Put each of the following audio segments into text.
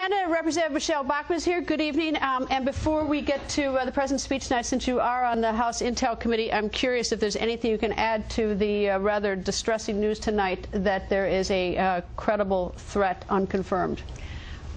And Representative Michelle Bachmann is here. Good evening. And before we get to the President's speech tonight, since you are on the House Intel Committee, I'm curious if there's anything you can add to the rather distressing news tonight that there is a credible threat unconfirmed.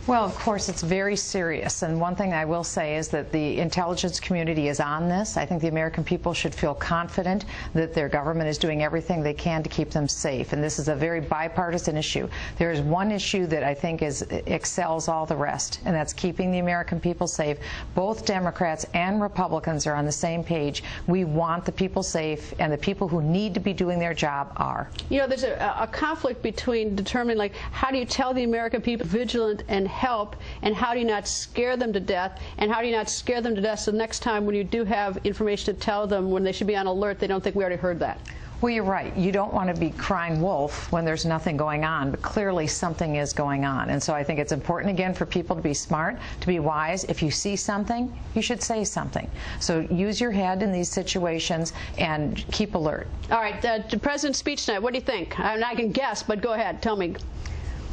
Well, of course, it's very serious. And one thing I will say is that the intelligence community is on this. I think the American people should feel confident that their government is doing everything they can to keep them safe. And this is a very bipartisan issue. There is one issue that I think excels all the rest, and that's keeping the American people safe. Both Democrats and Republicans are on the same page. We want the people safe, and the people who need to be doing their job are. You know, there's a conflict between determining, like, how do you tell the American people vigilant and help, and how do you not scare them to death, and how do you not scare them to death so next time when you do have information to tell them when they should be on alert, they don't think we already heard that? Well, you're right. You don't want to be crying wolf when there's nothing going on, but clearly something is going on. And so I think it's important, again, for people to be smart, to be wise. If you see something, you should say something. So use your head in these situations and keep alert. All right, the President's speech tonight, what do you think? I mean, I can guess, but go ahead, tell me.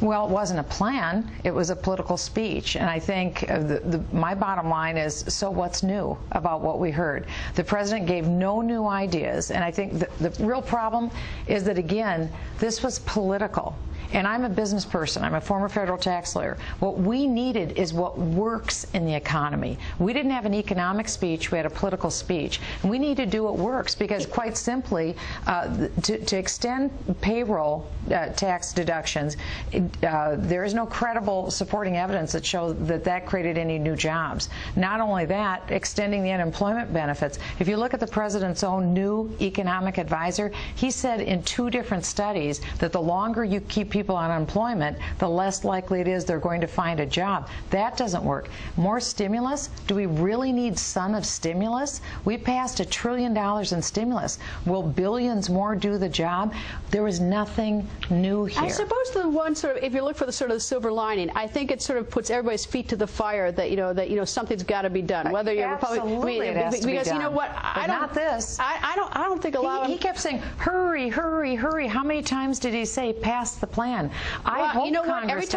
Well, it wasn't a plan. It was a political speech. And I think my bottom line is, so what's new about what we heard? The president gave no new ideas. And I think the real problem is that, again, this was political. And I'm a business person. I'm a former federal tax lawyer. What we needed is what works in the economy. We didn't have an economic speech. We had a political speech. And we need to do what works because, quite simply, to extend payroll tax deductions, there is no credible supporting evidence that shows that that created any new jobs. Not only that, extending the unemployment benefits. If you look at the president's own new economic advisor, he said in 2 different studies that the longer you keep people on unemployment, the less likely it is they're going to find a job. That doesn't work. More stimulus? Do we really need son of stimulus? We passed $1 trillion in stimulus. Will billions more do the job? There was nothing new here. I suppose the one sort of, if you look for the sort of the silver lining, I think it sort of puts everybody's feet to the fire that something's got to be done. Whether you're Republican, because you know what, not this. I don't think a lot of he kept saying hurry, hurry, hurry. How many times did he say pass the plan? I hope you know what? Congress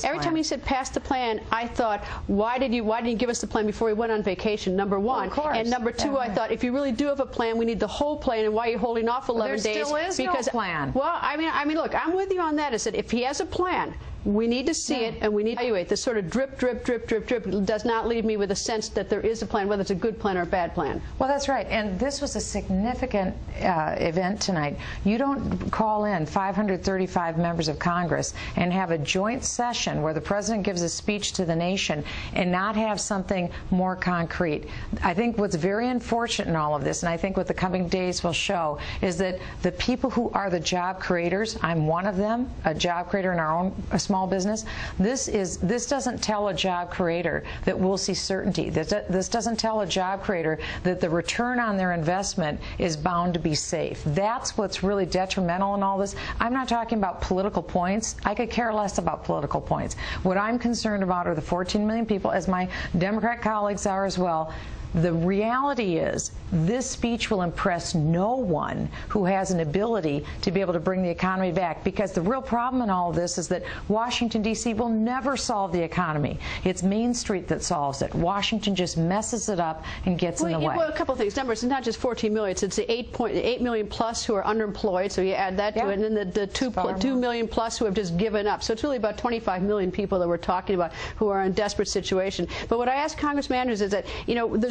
Every time he said pass the plan, I thought, why didn't you give us the plan before he went on vacation? Number one, of course. And number two, I thought if you really do have a plan, we need the whole plan. And why are you holding off 11 days? There still is because, no plan. Well, I mean, look, I'm with you on that. I said if he has a plan, we need to see it, and we need to evaluate. This sort of drip, drip, drip, drip, drip does not leave me with a sense that there is a plan, whether it's a good plan or a bad plan. Well, that's right. And this was a significant event tonight. You don't call in 535 members of Congress and have a joint session where the president gives a speech to the nation and not have something more concrete. I think what's very unfortunate in all of this, and I think what the coming days will show, is that the people who are the job creators, I'm one of them, a job creator in our own small business, this doesn't tell a job creator that we'll see certainty. This doesn't tell a job creator that the return on their investment is bound to be safe. That's what's really detrimental in all this. I'm not talking about political points. I could care less about political points. What I'm concerned about are the 14 million people, as my Democrat colleagues are as well. The reality is this speech will impress no one who has an ability to be able to bring the economy back, because the real problem in all of this is that Washington, D.C. will never solve the economy. It's Main Street that solves it. Washington just messes it up and gets in the way. Well, a couple of things. Numbers, it's not just 14 million. It's the 8 million plus who are underemployed, so you add that to it, and then the 2 million plus who have just given up. So it's really about 25 million people that we're talking about who are in desperate situation. But what I ask Congressman Andrews is that,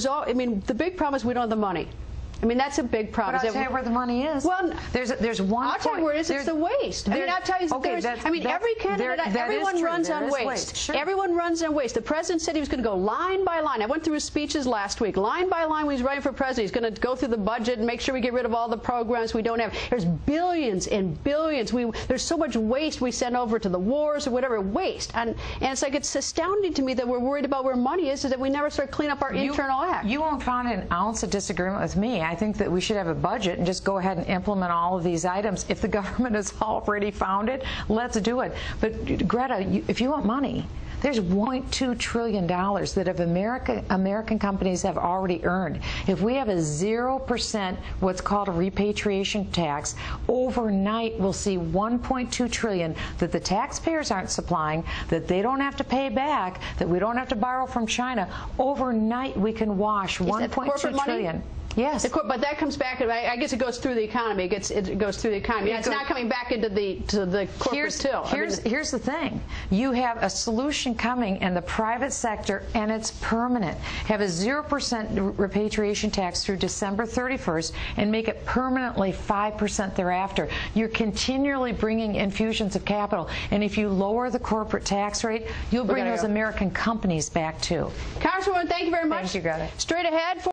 the big problem is we don't have the money. I mean, that's a big problem. But I'll tell you where the money is. Well, there's one. I'll tell you where it is. It's the waste. I mean, I'll tell you. Every candidate, everyone runs on waste. Sure. Everyone runs on waste. The president said he was going to go line by line. I went through his speeches last week. Line by line when he's running for president. He's going to go through the budget and make sure we get rid of all the programs we don't have. There's billions and billions. There's so much waste we send over to the wars or whatever. Waste. And it's like, it's astounding to me that we're worried about where money is, so that we never start cleaning up our internal act. You won't find an ounce of disagreement with me. I think that we should have a budget and just go ahead and implement all of these items. If the government has already found it, let's do it. But Greta, if you want money, There's $1.2 trillion that American companies have already earned. If we have a 0% what's called a repatriation tax, overnight we'll see $1.2 trillion that the taxpayers aren't supplying, that they don't have to pay back, that we don't have to borrow from China. Overnight we can wash $1.2 trillion. Yes. But that comes back, I guess it goes through the economy. It goes through the economy. It's not coming back into the corporate till. Here's the thing. You have a solution coming in the private sector, and it's permanent. Have a 0% repatriation tax through December 31st and make it permanently 5% thereafter. You're continually bringing infusions of capital, and if you lower the corporate tax rate, you'll bring those American companies back too. Congresswoman, thank you very much. Thank you, Greta. Straight ahead.